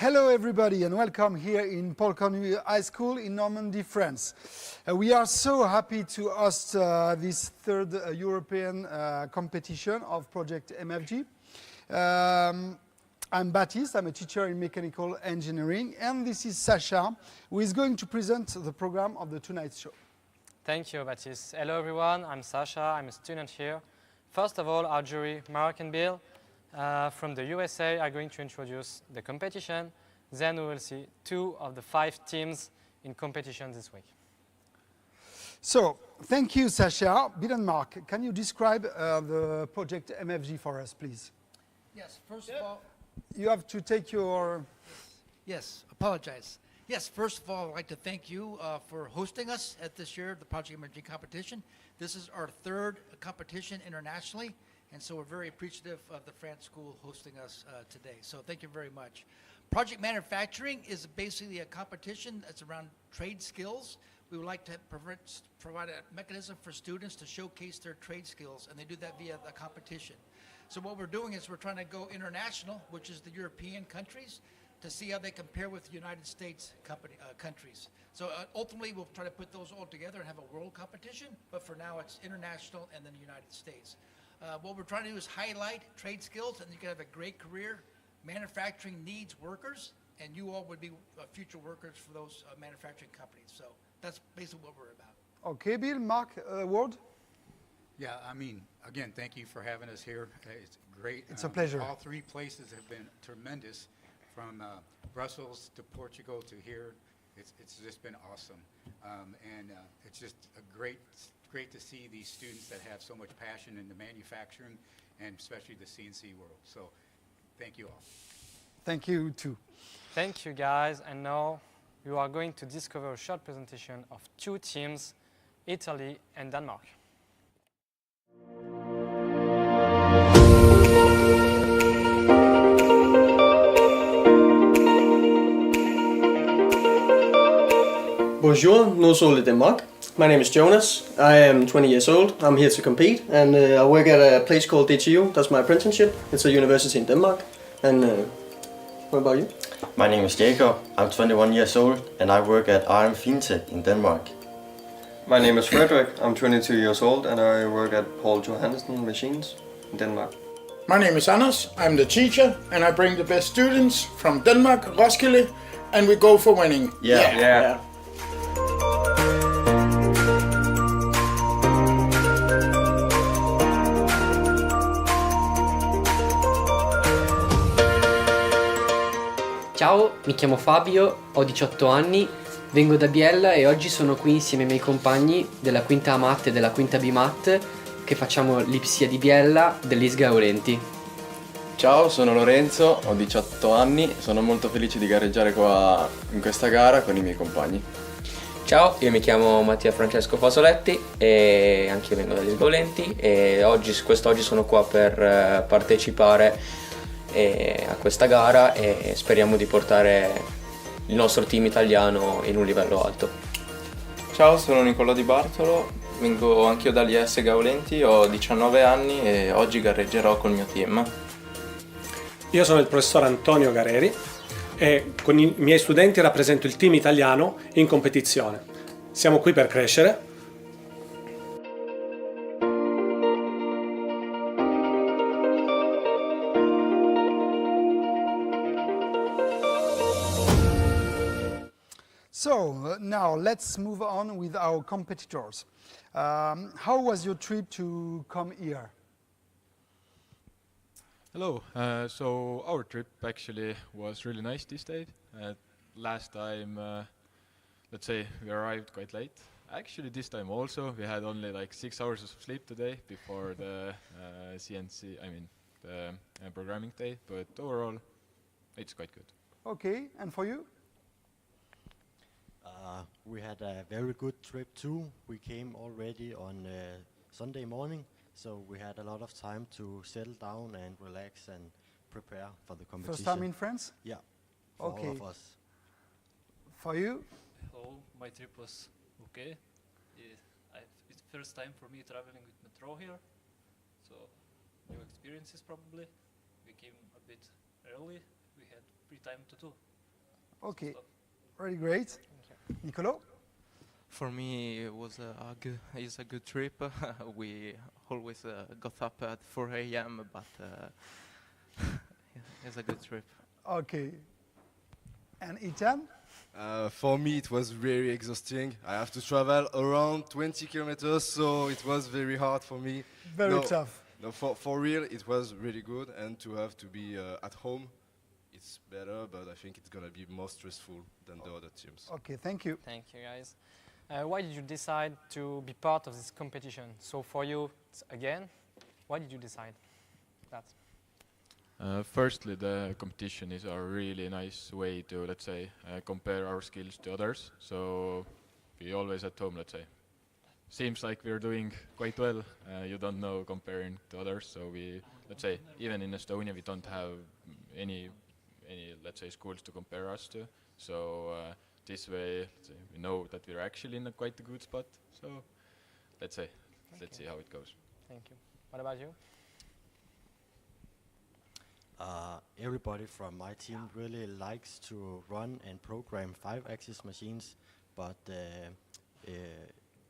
Hello everybody and welcome here in Paul Cornu High School in Normandy, France. We are so happy to host this third European competition of Project MFG. I'm Baptiste, I'm a teacher in mechanical engineering, and this is Sasha, who is going to present the program of the Tonight Show. Thank you, Baptiste. Hello everyone, I'm Sasha, I'm a student here. First of all, our jury, Mark and Bill, from the USA are going to introduce the competition. Then we will see 2 of the 5 teams in competition this week. So, thank you, Sasha. Bill and Mark, can you describe the project MFG for us, please? Yes, first of all... You have to take your... Yes, apologize. Yes, first of all, I'd like to thank you for hosting us at this year, the Project MFG competition. This is our 3rd competition internationally. And so we're very appreciative of the France school hosting us today. So thank you very much. Project manufacturing is basically a competition that's around trade skills. We would like to provide a mechanism for students to showcase their trade skills, and they do that via the competition. So what we're doing is we're trying to go international, which is the European countries, to see how they compare with the United States countries. So ultimately we'll try to put those all together and have a world competition, but for now it's international and then the United States. What we're trying to do is highlight trade skills, and you can have a great career. Manufacturing needs workers, and you all would be future workers for those manufacturing companies. So that's basically what we're about. Okay, Bill, Mark, word? Yeah, I mean, again, thank you for having us here. It's great. It's a pleasure. All 3 places have been tremendous, from Brussels to Portugal to here. It's just been awesome. And it's just great to see these students that have so much passion in the manufacturing and especially the CNC world. So thank you all. Thank you too. Thank you guys, and now you are going to discover a short presentation of 2 teams, Italy and Denmark. Bonjour, nous sommes le Denmark. My name is Jonas. I am 20 years old. I'm here to compete, and I work at a place called DTU. That's my apprenticeship. It's a university in Denmark. And what about you? My name is Jacob. I'm 21 years old, and I work at RM Fintech in Denmark. My name is Frederick. I'm 22 years old, and I work at Paul Johansen Machines in Denmark. My name is Anders. I'm the teacher, and I bring the best students from Denmark, Roskilde, and we go for winning. Yeah. Ciao, mi chiamo Fabio, ho 18 anni, vengo da Biella e oggi sono qui insieme ai miei compagni della quinta A Matte e della quinta B Matte che facciamo l'Ipsia di Biella dell'IS Gaurenti. Ciao, sono Lorenzo, ho 18 anni, sono molto felice di gareggiare qua in questa gara con i miei compagni. Ciao, io mi chiamo Mattia Francesco Fasoletti e anche io vengo dall'IS Gaurenti e quest'oggi sono qua per partecipare a questa gara e speriamo di portare il nostro team italiano in un livello alto. Ciao, sono Nicolò Di Bartolo, vengo anch'io dall'IS Gaulenti, ho 19 anni e oggi gareggerò col mio team. Io sono il professor Antonio Gareri e con i miei studenti rappresento il team italiano in competizione. Siamo qui per crescere. So, now let's move on with our competitors. How was your trip to come here? Hello, so our trip actually was really nice this day. Last time, let's say, we arrived quite late. Actually, this time also, we had only like 6 hours of sleep today before the the programming day, but overall, it's quite good. Okay, and for you? We had a very good trip too. We came already on Sunday morning, so we had a lot of time to settle down and relax and prepare for the competition. First time in France? Yeah, for okay. all of us. For you? Hello, my trip was okay. It's first time for me traveling with metro here, so new experiences probably. We came a bit early. We had free time to do. Okay, very great. Nicolo? For me, it was it's a good trip. We always got up at 4 a.m., but it's a good trip. Okay. And Ethan? For me, it was very exhausting. I have to travel around 20 kilometers, so it was very hard for me. Very tough. No, for real, it was really good, and to have to be at home, it's better, but I think it's gonna be more stressful than the other teams. Okay, thank you. Thank you, guys. Why did you decide to be part of this competition? So for you, again, why did you decide that? Firstly, the competition is a really nice way to, let's say, compare our skills to others. So we always at home, let's say, seems like we're doing quite well. You don't know comparing to others. So we, let's say, even in Estonia, we don't have any, let's say, schools to compare us to. So this way, let's say, we know that we're actually in a quite a good spot. So let's say, let's see how it goes. Thank you. What about you? Everybody from my team really likes to run and program 5-axis machines, but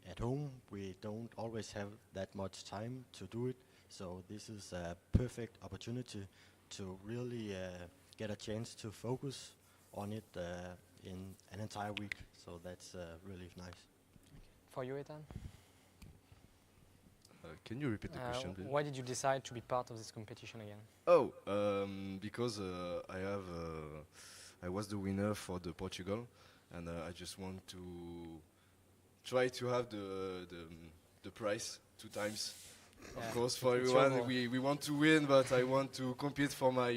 at home we don't always have that much time to do it, so this is a perfect opportunity to really get a chance to focus on it in an entire week, so that's really nice. For you, Ethan? Can you repeat the question, please? Why did you decide to be part of this competition again? Oh, because I was the winner for the Portugal, and I just want to try to have the prize 2 times. Yeah. Of course, for everyone, we want to win, but I want to compete for my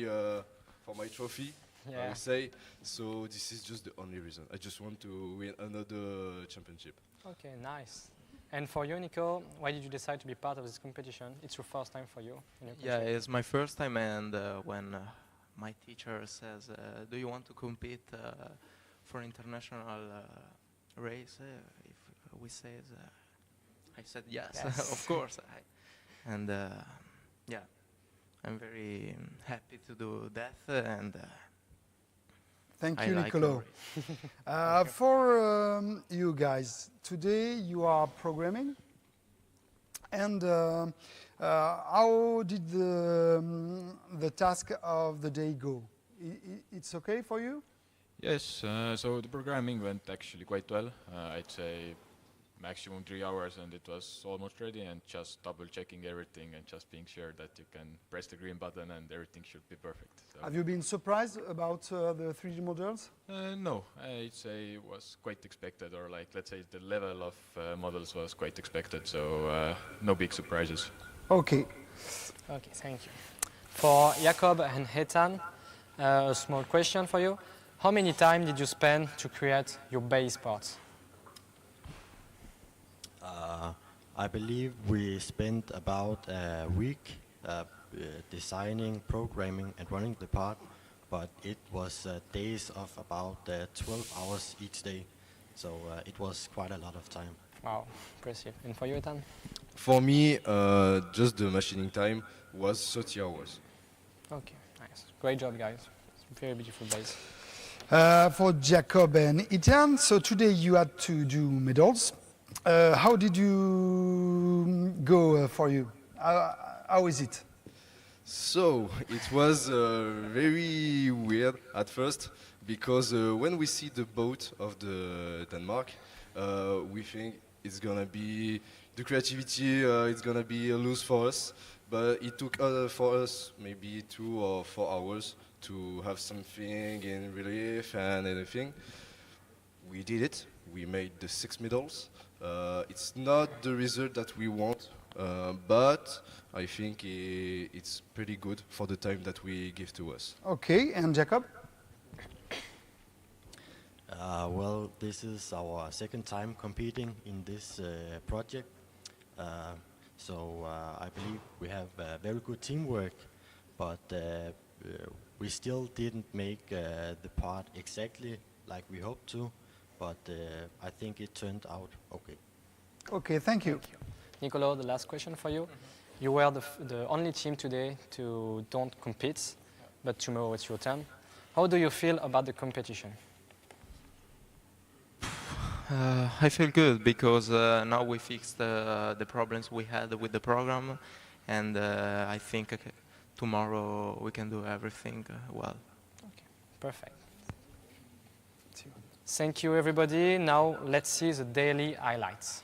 trophy. Yeah. I would say. So this is just the only reason. I just want to win another championship. Okay, nice. And for you, Nico, why did you decide to be part of this competition? It's your first time for you in your country. Yeah, it's my first time, and when my teacher says, "Do you want to compete for international race?" If we say, I said yes, of course. And yeah, I'm very happy to do that, and. Thank I you, like Nicolo. For you guys, today you are programming, and how did the task of the day go? It's okay for you? Yes, so the programming went actually quite well. I'd say maximum 3 hours, and it was almost ready, and just double checking everything and just being sure that you can press the green button and everything should be perfect. So Have you been surprised about the 3D models? no, I'd say it was quite expected, or like, let's say the level of models was quite expected, so no big surprises. Okay. Okay, thank you. For Jakob and Ethan, a small question for you. How many time did you spend to create your base parts? I believe we spent about a week designing, programming and running the part, but it was days of about 12 hours each day, so it was quite a lot of time. Wow, impressive. And for you, Ethan? For me, just the machining time was 30 hours. Okay, nice. Great job, guys. It's a very beautiful base. For Jacob and Ethan, so today you had to do medals. How did you go for you? How is it? So it was very weird at first, because when we see the boat of the Denmark, we think it's gonna be the creativity. It's gonna be a lose for us, but it took for us maybe 2 or 4 hours to have something in relief and everything. We did it. We made the 6 medals. It's not the result that we want, but I think it's pretty good for the time that we give to us. Okay, and Jacob? Well, this is our second time competing in this project, so I believe we have very good teamwork, but we still didn't make the part exactly like we hoped to, but I think it turned out okay. Okay, thank you. Nicolo, the last question for you. You were the only team today to don't compete, but tomorrow it's your turn. How do you feel about the competition? I feel good because now we fixed the problems we had with the program, and I think tomorrow we can do everything well. Perfect. Thank you, everybody. Now let's see the daily highlights.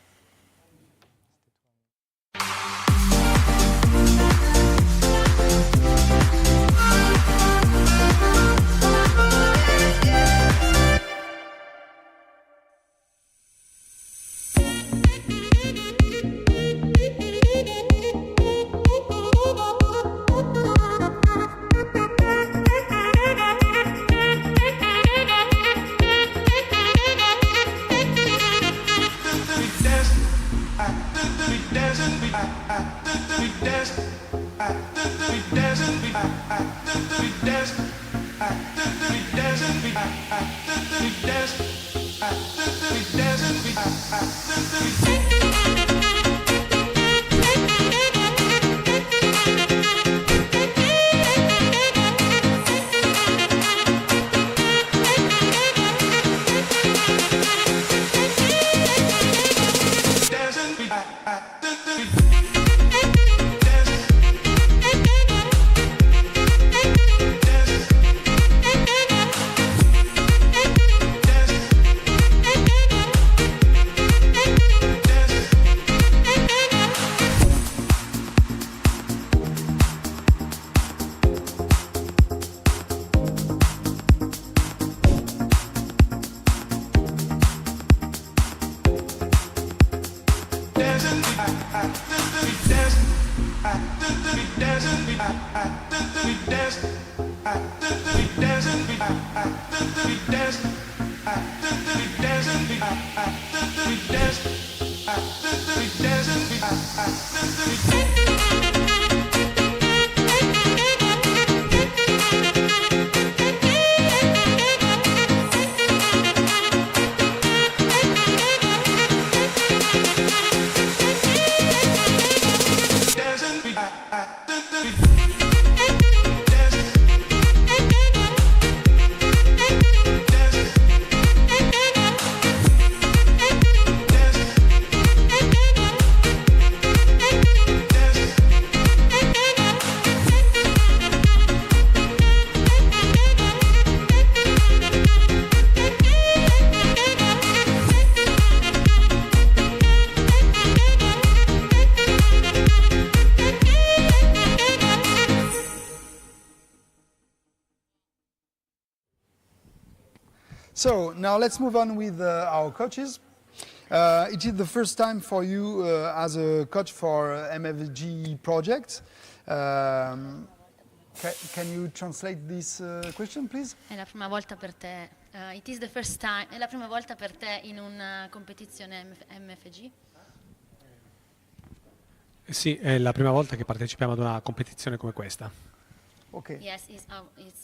So now let's move on with our coaches. It is the first time for you as a coach for MFG project. Can you translate this question, please? È la prima volta per te. It is the first time. È la prima volta per te in una competizione MFG? Sì, è la prima volta che partecipiamo ad una competizione come questa. Okay. Yes, it's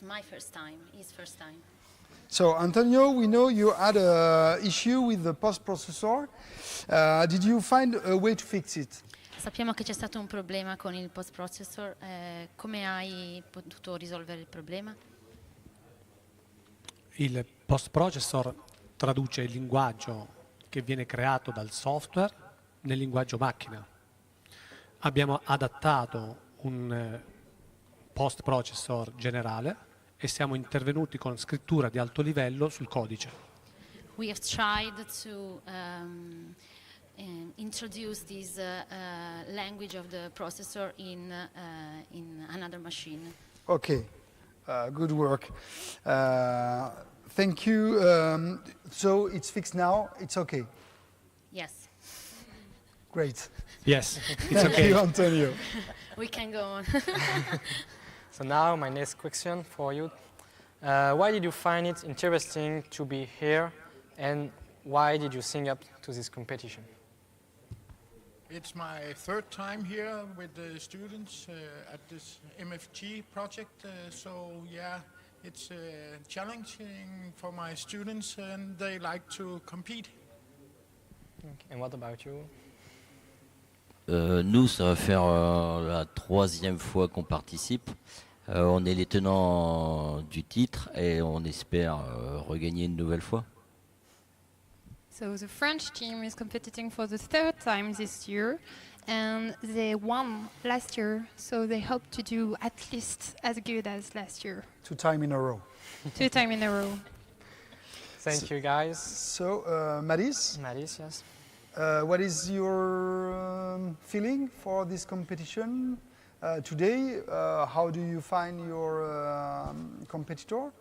my first time. His first time. So, Antonio, we know you had an issue with the post-processor. Did you find a way to fix it? Sappiamo che c'è stato un problema con il post-processor. Come hai potuto risolvere il problema? Il post-processor traduce il linguaggio che viene creato dal software nel linguaggio macchina. Abbiamo adattato un post-processor generale e siamo intervenuti con scrittura di alto livello sul codice. We have tried to introduce this language of the processor in another machine. Okay, good work. Thank you. So it's fixed now. It's okay. Yes. Great. Yes, it's Thank okay. you, Antonio. We can go on. So now my next question for you. Why did you find it interesting to be here, and why did you sign up to this competition? It's my third time here with the students at this MFG project. So yeah, it's challenging for my students and they like to compete. Okay. And what about you? Nous, ça va faire la troisième fois qu'on participe. On est les tenants du titre et on espère regagner une nouvelle fois. So the French team is competing for the third time this year, and they won last year, so they hope to do at least as good as last year. 2 times in a row. 2 times in a row. Thank you, guys. So, Maris? Maris, yes. What is your feeling for this competition today? How do you find your competitor?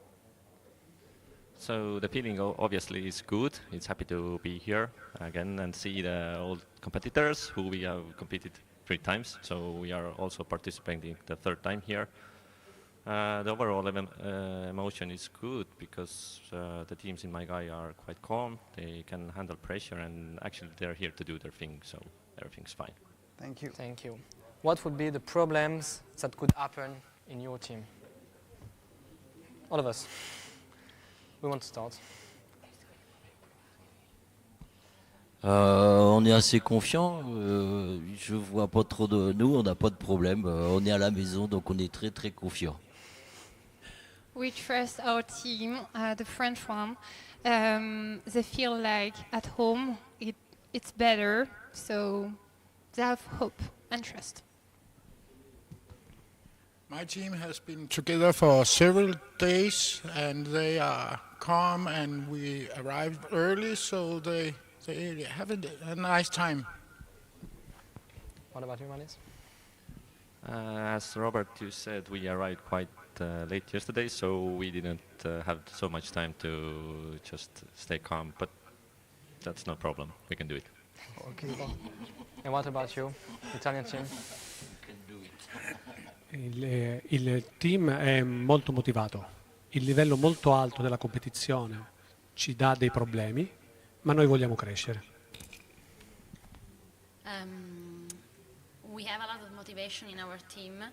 So the feeling obviously is good. It's happy to be here again and see the old competitors who we have competed 3 times. So we are also participating the 3rd time here. The overall emotion is good because the teams in my guy are quite calm. They can handle pressure and actually they're here to do their thing. So everything's fine. Thank you. Thank you. What would be the problems that could happen in your team? All of us. We want to start. On est assez confiant. Je vois pas trop de nous. On n'a pas de problème. On est à la maison, donc on est très très confiant. We trust our team, the French one. They feel like at home it's better, so they have hope and trust. My team has been together for several days and they are calm and we arrived early, so they have a nice time. What about you, Manis? As Robert, you said, we arrived quite late yesterday, so we didn't have so much time to just stay calm, but that's no problem. We can do it. Okay. And what about you, Italian team? Il team è molto motivato. Il livello molto alto della competizione ci dà dei problemi, ma noi vogliamo crescere. We have a lot of motivation in our team.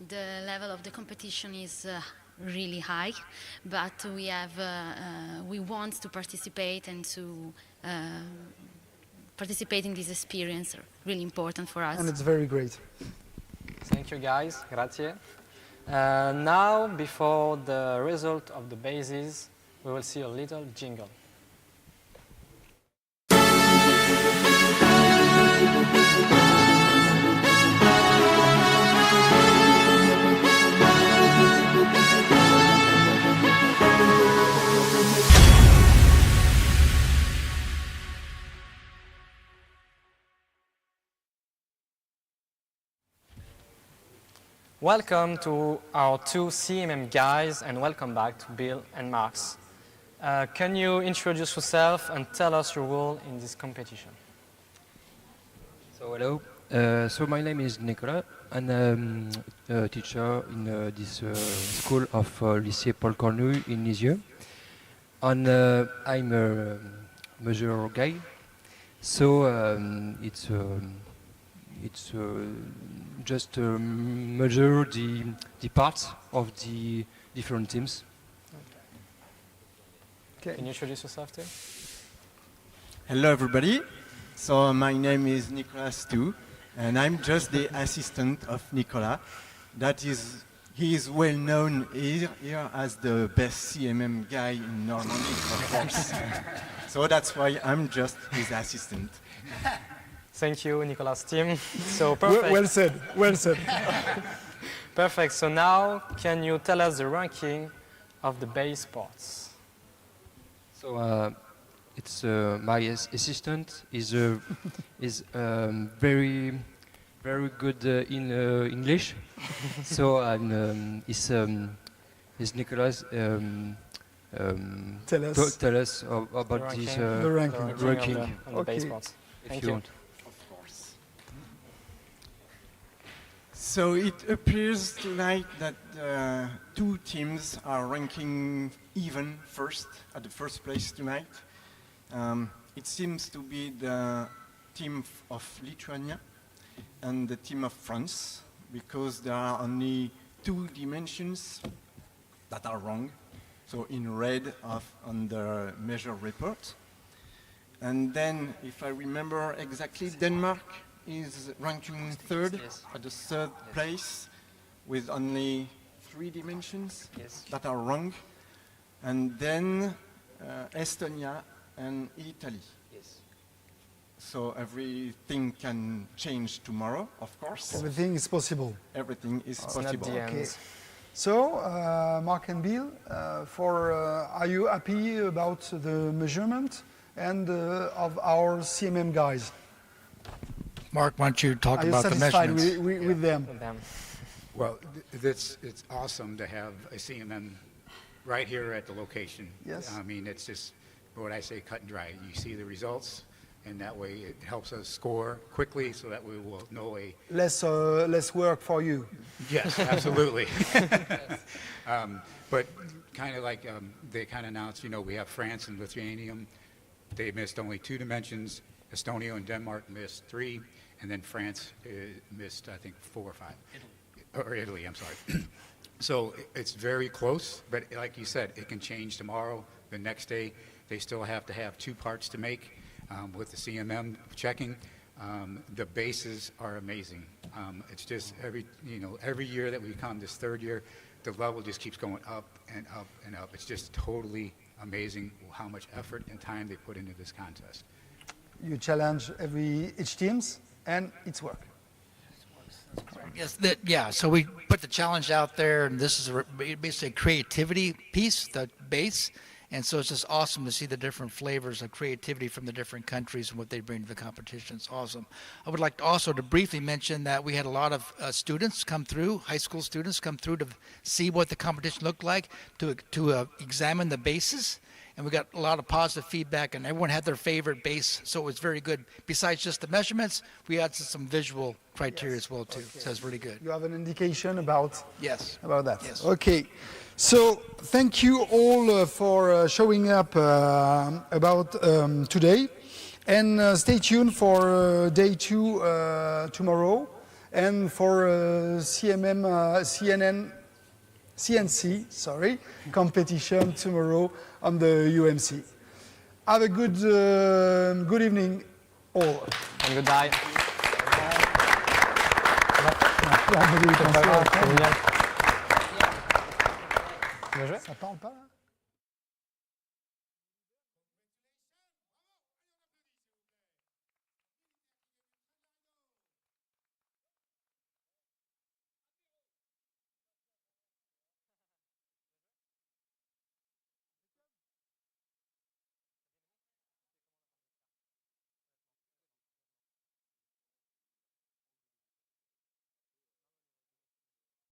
The level of the competition is really high, but we want to participate and to participate in this experience. Really important for us. And it's very great. Thank you, guys. Grazie. Now, before the result of the bases, we will see a little jingle. Welcome to our 2 CMM guys and welcome back to Bill and Max. Can you introduce yourself and tell us your role in this competition? So hello, so my name is Nicolas and I'm a teacher in this school of Lycée Paul Cornu in Lisieux. And I'm a measure guy, so it's just measure the parts of the different teams. Okay. Can you introduce yourself too? Hello everybody, so my name is Nicolas too, and I'm just the assistant of Nicolas. He is well known here as the best CMM guy in Normandy, of course. So that's why I'm just his assistant. Thank you, Nicolas' team. So perfect. Well said, well said. Perfect. So now, can you tell us the ranking of the base parts? So it's my assistant is very good in English. So is Nicolas tell us about this the ranking. Of the base parts. If you want. So it appears tonight that 2 teams are ranking even at the first place tonight. It seems to be the team of Lithuania and the team of France, because there are only 2 dimensions that are wrong, so in red on the measure report. And then, if I remember exactly, Denmark is ranking 3rd at the 3rd place with only 3 dimensions that are wrong. And then Estonia and Italy Yes. So everything can change tomorrow, of course. Everything is possible. Everything is It's not possible. the end. Okay. So, Mark and Bill, are you happy about the measurement and of our CMM guys? Mark, why don't you talk Are you about the satisfied measurements? with them? Well, it's awesome to have a CMM right here at the location. Yes. I mean, it's just what I say, cut and dry. You see the results, and that way it helps us score quickly, so that we will know a. Less work for you. Yes, absolutely. But kind of like they kind of announced, we have France and Lithuania. They missed only 2 dimensions. Estonia and Denmark missed 3, and then France missed, I think, 4 or 5. Or Italy, I'm sorry. So it's very close, but like you said, it can change tomorrow. The next day, they still have to have 2 parts to make with the CMM checking. The bases are amazing. It's just every year that we come, this 3rd year, the level just keeps going up and up and up. It's just totally amazing how much effort and time they put into this contest. You challenge each teams, and it's work. Yes, yeah, so we put the challenge out there, and this is basically a creativity piece, the base. And so it's just awesome to see the different flavors of creativity from the different countries and what they bring to the competition. It's awesome. I would like also to briefly mention that we had a lot of students come through, high school students come through to see what the competition looked like, to examine the bases. And we got a lot of positive feedback, and everyone had their favorite base, so it was very good. Besides just the measurements, we had some visual criteria as well, too. Okay. So it's really good. You have an indication about that. Yes. Okay. So thank you all for showing up about today, and stay tuned for day 2 tomorrow, and for CNC competition tomorrow on the UMC. Have a good evening all. And good night. Ça parle pas là?